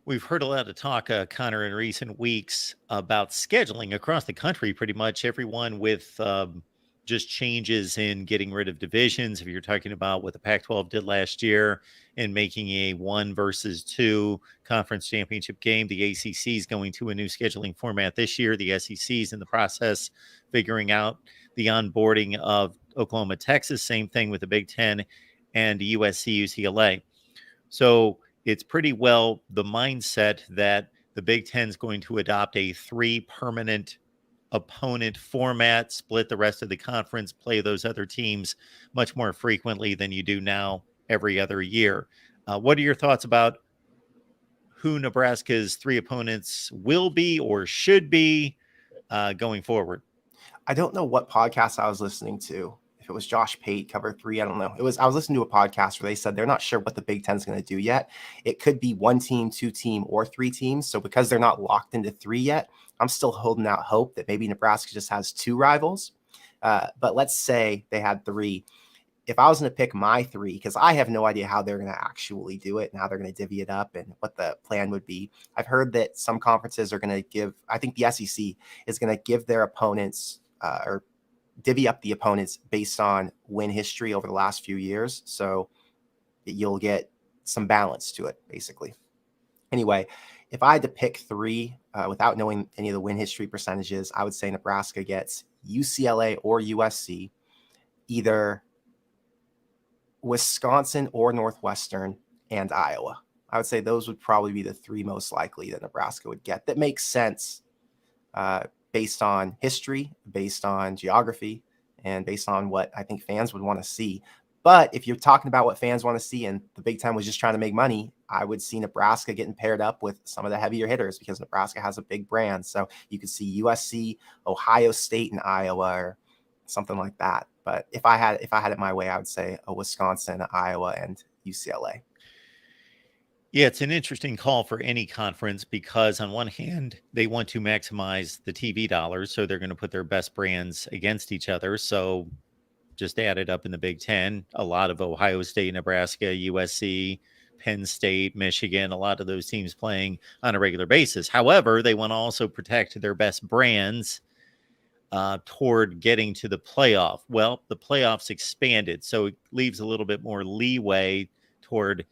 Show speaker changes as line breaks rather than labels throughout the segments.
We've heard a lot of talk, Connor, in recent weeks about scheduling across the country. Pretty much everyone with just changes in getting rid of divisions. If you're talking about what the Pac-12 did last year and making a 1 versus 2 conference championship game, the ACC is going to a new scheduling format this year. The SEC is in the process figuring out the onboarding of Oklahoma, Texas. Same thing with the Big Ten and USC, UCLA. So it's pretty well the mindset that the Big Ten is going to adopt a 3 permanent opponent format, split the rest of the conference, play those other teams much more frequently than you do now every other year. What are your thoughts about who Nebraska's 3 opponents will be or should be going forward?
I don't know what podcast I was listening to. If it was Josh Pate, Cover 3, I don't know. I was listening to a podcast where they said they're not sure what the Big Ten is going to do yet. It could be 1 team, 2 team, or 3 teams. So because they're not locked into 3 yet, I'm still holding out hope that maybe Nebraska just has 2 rivals. But let's say they had 3. If I was going to pick my 3, because I have no idea how they're going to actually do it and how they're going to divvy it up and what the plan would be. I've heard that some conferences are going to give, I think the SEC is going to give their opponents or divvy up the opponents based on win history over the last few years. So you'll get some balance to it, basically. Anyway, if I had to pick 3 without knowing any of the win history percentages, I would say Nebraska gets UCLA or USC, either Wisconsin or Northwestern, and Iowa. I would say those would probably be the 3 most likely that Nebraska would get. That makes sense based on history, based on geography, and based on what I think fans would want to see. But if you're talking about what fans want to see and the Big Ten was just trying to make money, I would see Nebraska getting paired up with some of the heavier hitters because Nebraska has a big brand. So you could see USC, Ohio State, and Iowa or something like that. But if I had it my way, I would say Wisconsin, Iowa, and UCLA.
Yeah, it's an interesting call for any conference because on one hand, they want to maximize the TV dollars. So they're going to put their best brands against each other. So just add it up in the Big Ten. A lot of Ohio State, Nebraska, USC, Penn State, Michigan, a lot of those teams playing on a regular basis. However, they want to also protect their best brands toward getting to the playoff. Well, the playoffs expanded, so it leaves a little bit more leeway toward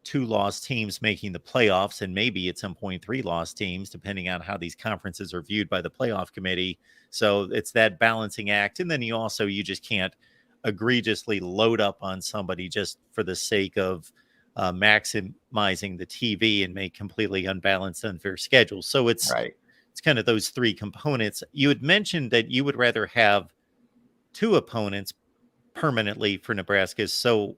2 lost teams making the playoffs, and maybe at some point 3 lost teams, depending on how these conferences are viewed by the playoff committee. So it's that balancing act. And then you just can't egregiously load up on somebody just for the sake of maximizing the TV and make completely unbalanced, unfair schedules. So it's kind of those 3 components. You had mentioned that you would rather have 2 opponents permanently for Nebraska. So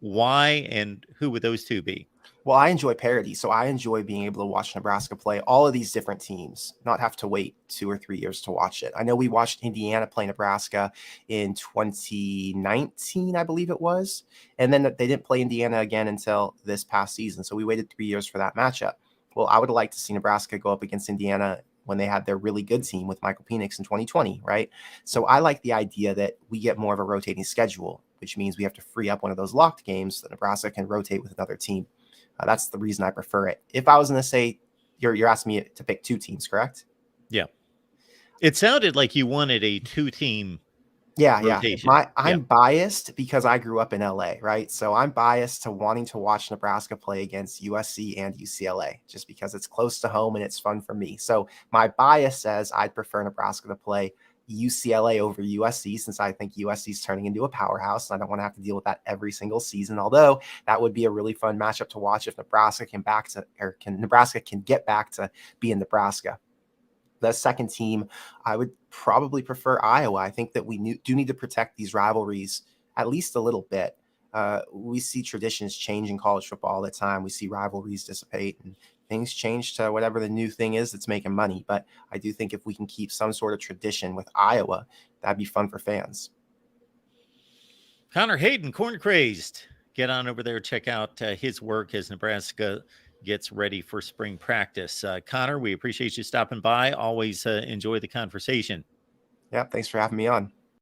why and who would those 2 be?
Well, I enjoy parity, so I enjoy being able to watch Nebraska play all of these different teams, not have to wait 2 or 3 years to watch it. I know we watched Indiana play Nebraska in 2019, I believe it was, and then they didn't play Indiana again until this past season, so we waited 3 years for that matchup. Well, I would like to see Nebraska go up against Indiana when they had their really good team with Michael Penix in 2020, right? So I like the idea that we get more of a rotating schedule, which means we have to free up one of those locked games so that Nebraska can rotate with another team. That's the reason I prefer it. If I was going to say, you're asking me to pick 2 teams, correct?
Yeah. It sounded like you wanted a 2-team rotation.
I'm biased because I grew up in LA, right? So I'm biased to wanting to watch Nebraska play against USC and UCLA just because it's close to home and it's fun for me. So my bias says I'd prefer Nebraska to play UCLA over USC since I think USC is turning into a powerhouse and I don't want to have to deal with that every single season. Although that would be a really fun matchup to watch if Nebraska can get back to being Nebraska. The second team, I would probably prefer Iowa. I think that we do need to protect these rivalries at least a little bit. We see traditions change in college football all the time. We see rivalries dissipate and things change to whatever the new thing is that's making money. But I do think if we can keep some sort of tradition with Iowa, that'd be fun for fans.
Connor Hayden, Corn Crazed. Get on over there, check out his work as Nebraska gets ready for spring practice. Connor, we appreciate you stopping by. Always enjoy the conversation.
Yeah, thanks for having me on.